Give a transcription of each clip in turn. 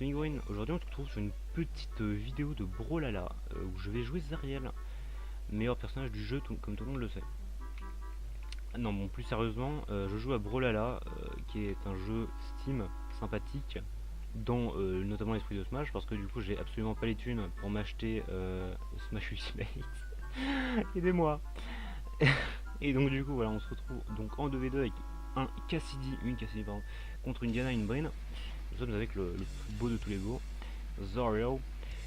Migruine. Aujourd'hui on se retrouve sur une petite vidéo de Brawlhalla où je vais jouer Zariel, meilleur personnage du jeu comme tout le monde le sait. Non bon, plus sérieusement, je joue à Brawlhalla qui est un jeu Steam sympathique dans notamment l'esprit de Smash, parce que du coup j'ai absolument pas les thunes pour m'acheter Smash Ultimate. Aidez-moi. Et donc du coup voilà, on se retrouve donc en 2v2 avec une Cassidy pardon, contre une Diana et une Brine. Nous sommes avec le plus beau de tous les beaux, Zariel.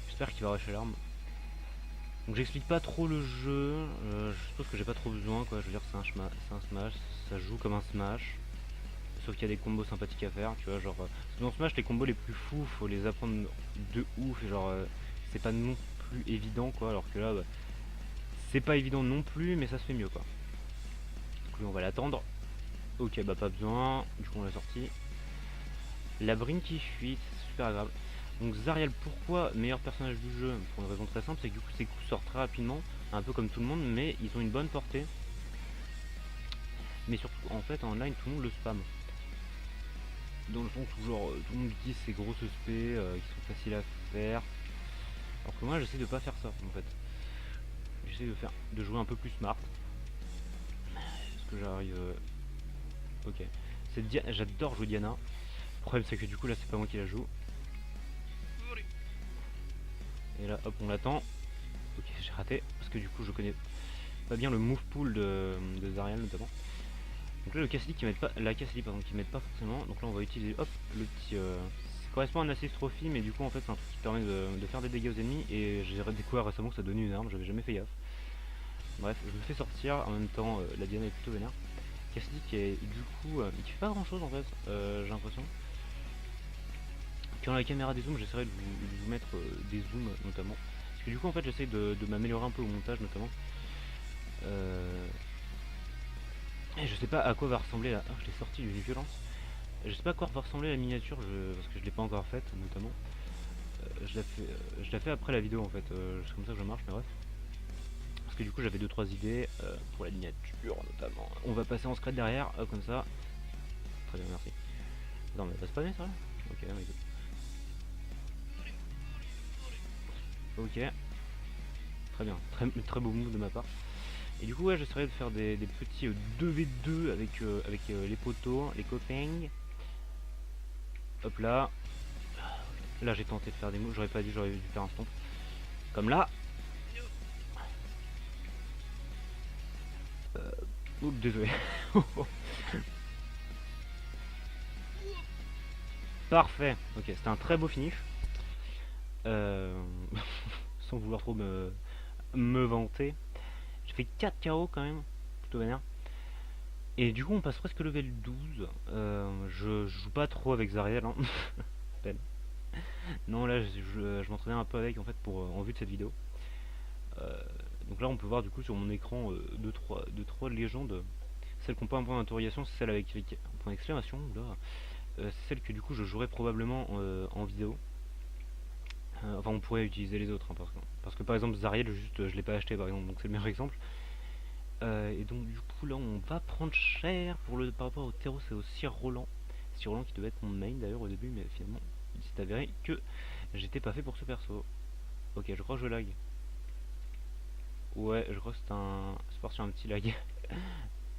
J'espère qu'il va arracher l'arme. Donc j'explique pas trop le jeu, je suppose que j'ai pas trop besoin quoi, je veux dire c'est un Smash, ça joue comme un Smash. Sauf qu'il y a des combos sympathiques à faire, tu vois, genre dans Smash les combos les plus fous, faut les apprendre de ouf, et genre c'est pas non plus évident quoi, alors que là c'est pas évident non plus, mais ça se fait mieux quoi. Donc lui on va l'attendre. Ok bah pas besoin, du coup on l'a sorti. La Brine qui fuit, c'est super agréable. Donc Zariel, pourquoi meilleur personnage du jeu? Pour une raison très simple, c'est que du coup ses coups sortent très rapidement, un peu comme tout le monde, mais ils ont une bonne portée. Mais surtout en fait en ligne tout le monde le spam. Dans le sens où genre tout le monde utilise ces grosses spé qui sont faciles à faire. Alors que moi j'essaie de pas faire ça en fait. J'essaie de jouer un peu plus smart. Est-ce que j'arrive Ok. J'adore jouer Diana. Le problème c'est que du coup là c'est pas moi qui la joue. Et là hop on l'attend. Ok j'ai raté parce que du coup je connais pas bien le move pool de Zariel notamment. Donc là le Cassidy qui m'aide pas, la Cassidy pardon qui m'aide pas forcément. Donc là on va utiliser hop le petit ça correspond à un assist trophy, mais du coup en fait c'est un truc qui permet de faire des dégâts aux ennemis, et j'ai découvert récemment que ça donnait une arme, j'avais jamais fait gaffe. Bref, je me fais sortir, en même temps la Diana est plutôt vénère. Cassidy qui est du coup il fait pas grand chose en fait, j'ai l'impression. Quand la caméra dézoome, j'essaierai de vous mettre des zooms notamment. Parce que du coup en fait j'essaie de m'améliorer un peu au montage notamment. Et je sais pas à quoi va ressembler la... Ah, je l'ai sorti d'une violence. Je sais pas à quoi va ressembler la miniature, parce que je l'ai pas encore faite notamment. Je la fais après la vidéo en fait, c'est comme ça que je marche, mais bref. Parce que du coup j'avais 2-3 idées pour la miniature notamment. On va passer en secret derrière, comme ça. Très bien, merci. Non mais ça se passe bien ça là. Ok, mais... Ok. Très bien, très beau move de ma part. Et du coup ouais, j'essaierai de faire des petits 2v2 avec les poteaux, les copains. Hop là. Là j'ai tenté de faire des moves, j'aurais pas dit, j'aurais dû faire un stomp. Comme là. Oups, désolé. Parfait. Ok, c'était un très beau finish. Euh... Sans vouloir trop me vanter. J'ai fait 4 KO quand même. Plutôt vénère. Et du coup on passe presque level 12. Je joue pas trop avec Zariel. Hein. Non là je m'entraînais un peu avec en fait pour en vue de cette vidéo. Donc là on peut voir du coup sur mon écran 2-3 légendes. Celle qui n'a pas un point d'interrogation, c'est celle avec un point d'exclamation. C'est celle que du coup je jouerai probablement en vidéo. Enfin on pourrait utiliser les autres hein, parce que par exemple Zariel juste je l'ai pas acheté par exemple, donc c'est le meilleur exemple. Et donc du coup là on va prendre cher par rapport au terreau, c'est aussi Roland. C'est Roland qui devait être mon main d'ailleurs au début, mais finalement il s'est avéré que j'étais pas fait pour ce perso. Ok, je crois que je lag. Ouais, je crois que c'est un sport sur un petit lag.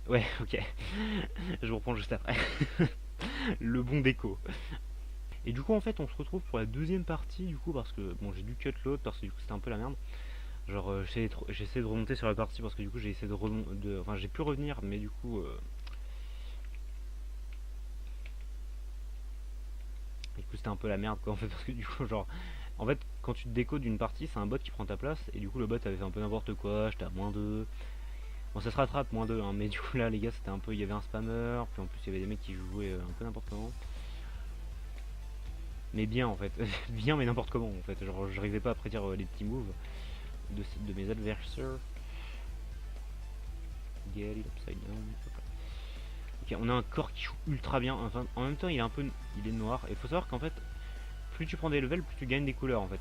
Ouais, ok. Je vous reprends juste après. Le bon déco. Et du coup en fait on se retrouve pour la deuxième partie du coup, parce que bon j'ai dû cut l'autre parce que du coup c'était un peu la merde. Genre j'essaie de remonter sur la partie parce que du coup j'ai essayé enfin j'ai pu revenir, mais du coup c'était un peu la merde quoi en fait, parce que du coup genre en fait quand tu te décodes d'une partie c'est un bot qui prend ta place, et du coup le bot avait fait un peu n'importe quoi, j'étais à -2. Bon ça se rattrape -2 hein, mais du coup là les gars c'était un peu, il y avait un spammer, puis en plus il y avait des mecs qui jouaient un peu n'importe comment. Mais bien en fait, bien mais n'importe comment en fait, genre j'arrivais pas à prédire les petits moves de mes adversaires. Get it upside down. Ok, on a un corps qui joue ultra bien, enfin en même temps il est noir, et faut savoir qu'en fait plus tu prends des levels, plus tu gagnes des couleurs en fait.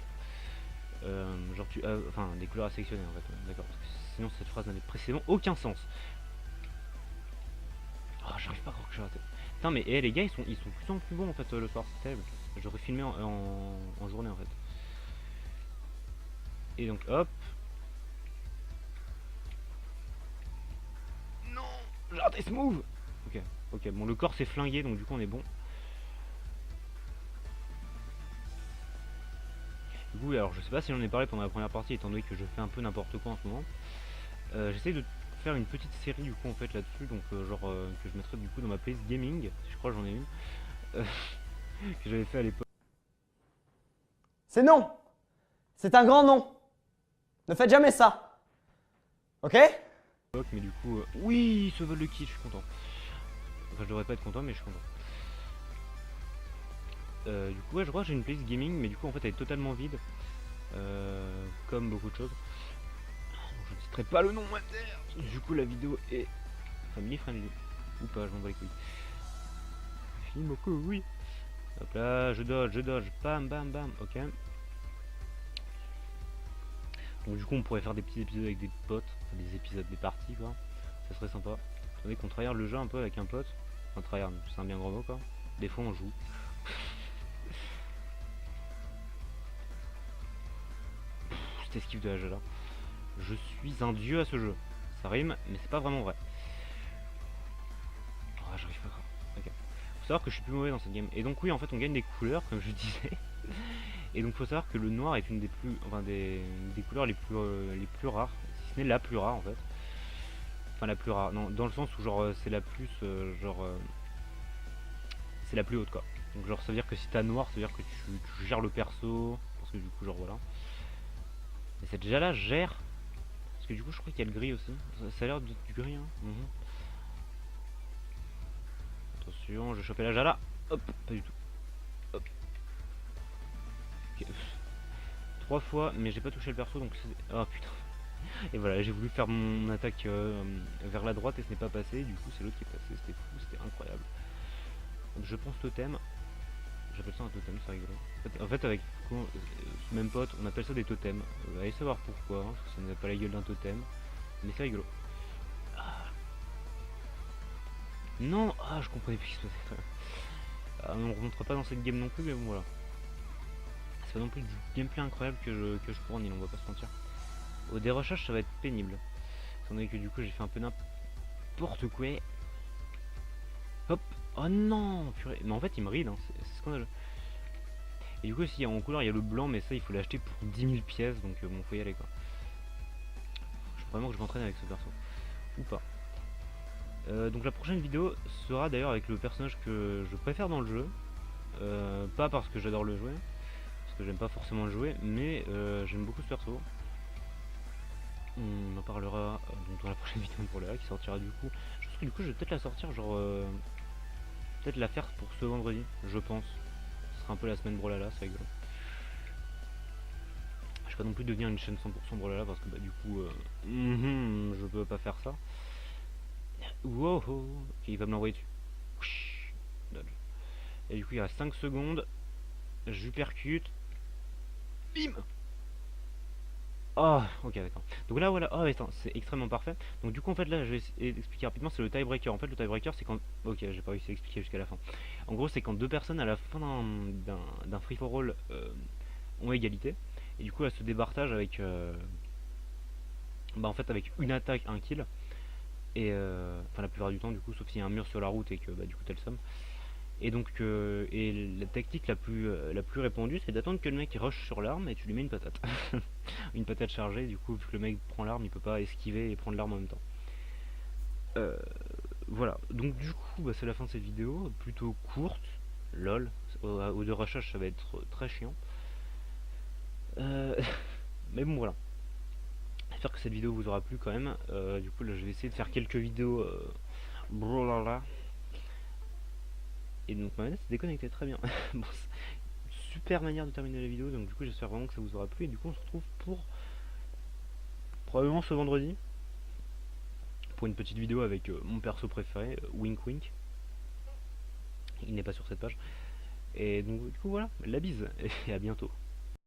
Genre enfin des couleurs à sélectionner en fait, d'accord, parce que sinon cette phrase n'avait précisément aucun sens. Oh, j'arrive pas à croire que j'ai raté. Putain mais les gars ils sont de plus en plus bons en fait le soir, c'est terrible. J'aurais filmé en journée en fait. Et donc hop. Non, j'ai raté ce move. Ok, ok, bon le corps s'est flingué donc du coup on est bon. Du coup alors je sais pas si j'en ai parlé pendant la première partie étant donné que je fais un peu n'importe quoi en ce moment. J'essaie de faire une petite série du coup en fait là-dessus, donc genre que je mettrai du coup dans ma playlist gaming, je crois que j'en ai une, que j'avais fait à l'époque. C'est non. C'est un grand non. Ne faites jamais ça. Ok? Mais du coup, oui, ce vol de kill, je suis content. Enfin, je devrais pas être content, mais je suis content. Du coup, ouais, je crois que j'ai une playlist gaming, mais du coup, en fait, elle est totalement vide, comme beaucoup de choses. Donc, je ne citerai pas le nom, du coup, la vidéo est family friendly. Ou pas, je m'en bats les couilles. Film au coup, oui. Hop là, je dodge, bam, bam, bam, ok. Donc du coup on pourrait faire des petits épisodes avec des potes, enfin, des épisodes, des parties quoi, ça serait sympa. Vous savez qu'on tryhard le jeu un peu avec un pote, enfin tryhard, c'est un bien gros mot quoi, des fois on joue. Cette esquive de la là. Je suis un dieu à ce jeu, ça rime mais c'est pas vraiment vrai. Oh j'arrive pas grave, ok. Faut savoir que je suis plus mauvais dans cette game, et donc oui en fait on gagne des couleurs comme je disais. Et donc faut savoir que le noir est une des plus, enfin des couleurs les plus rares, si ce n'est la plus rare en fait. Enfin la plus rare, non, dans le sens où genre c'est la plus, c'est la plus haute quoi. Donc genre ça veut dire que si t'as noir, ça veut dire que tu gères le perso, parce que du coup genre voilà. Et cette Jala gère, parce que du coup je crois qu'il y a le gris aussi, ça a l'air d'être du gris hein. Attention, je vais choper la Jala, hop, pas du tout. Hop. Okay. 3 fois, mais j'ai pas touché le perso donc c'est... Oh putain. Et voilà, j'ai voulu faire mon attaque vers la droite et ce n'est pas passé, du coup c'est l'autre qui est passé, c'était fou, c'était incroyable. Donc je pense totem, j'appelle ça un totem, c'est rigolo. En fait avec ce même pote, on appelle ça des totems. Allez savoir pourquoi, hein, parce que ça n'a pas la gueule d'un totem, mais c'est rigolo. Ah. Non, ah je comprenais plus ce qui se passait. Ah, on ne remontera pas dans cette game non plus, mais bon voilà. C'est pas non plus du gameplay incroyable que je fournis, on va pas se mentir. Au dérochage ça va être pénible. Étant donné que du coup j'ai fait un peu n'importe quoi. Hop. Oh non purée. Mais en fait il me ride, hein. C'est scandaleux. Et du coup si en couleur il y a le blanc, mais ça il faut l'acheter pour 10 000 pièces, donc bon faut y aller quoi. Je crois vraiment que je m'entraîne avec ce perso. Ou pas. Donc la prochaine vidéo sera d'ailleurs avec le personnage que je préfère dans le jeu. Pas parce que j'adore le jouer, parce que j'aime pas forcément le jouer, mais j'aime beaucoup ce perso. On en parlera donc dans la prochaine vidéo pour là qui sortira du coup. Je pense que du coup je vais peut-être la sortir genre peut-être la faire pour ce vendredi, je pense. Ce sera un peu la semaine Brawlhalla, c'est rigolo. Je vais pas non plus devenir une chaîne 100% Brawlhalla parce que bah du coup je peux pas faire ça. Wow, ok, il va me l'envoyer dessus. Dodge. Et du coup il reste 5 secondes. Je lui percute. Bim. Oh, ok, d'accord. Donc là, voilà, oh, c'est extrêmement parfait. Donc, du coup, en fait, là, je vais expliquer rapidement. C'est le tiebreaker. En fait, le tiebreaker, c'est quand. Ok, j'ai pas réussi à expliquer jusqu'à la fin. En gros, c'est quand deux personnes à la fin d'un free for all ont égalité. Et du coup, elles se départagent avec. Bah, en fait, avec une attaque, un kill. Et. Enfin, la plupart du temps, du coup, sauf s'il y a un mur sur la route et que, bah, du coup, t'as le somme. Et donc, la tactique la plus répandue, c'est d'attendre que le mec rush sur l'arme et tu lui mets une patate. Une patate chargée, du coup, vu que le mec prend l'arme, il peut pas esquiver et prendre l'arme en même temps. Voilà, donc du coup, bah, c'est la fin de cette vidéo, plutôt courte, lol. Au de rushage, ça va être très chiant. Mais bon, voilà. J'espère que cette vidéo vous aura plu quand même. Du coup, là, je vais essayer de faire quelques vidéos. Brawlhalla. Et donc ma manette s'est déconnectée, très bien. Bon, super manière de terminer la vidéo, donc du coup j'espère vraiment que ça vous aura plu. Et du coup on se retrouve pour probablement ce vendredi pour une petite vidéo avec mon perso préféré, Wink Wink. Il n'est pas sur cette page. Et donc du coup voilà, la bise et à bientôt.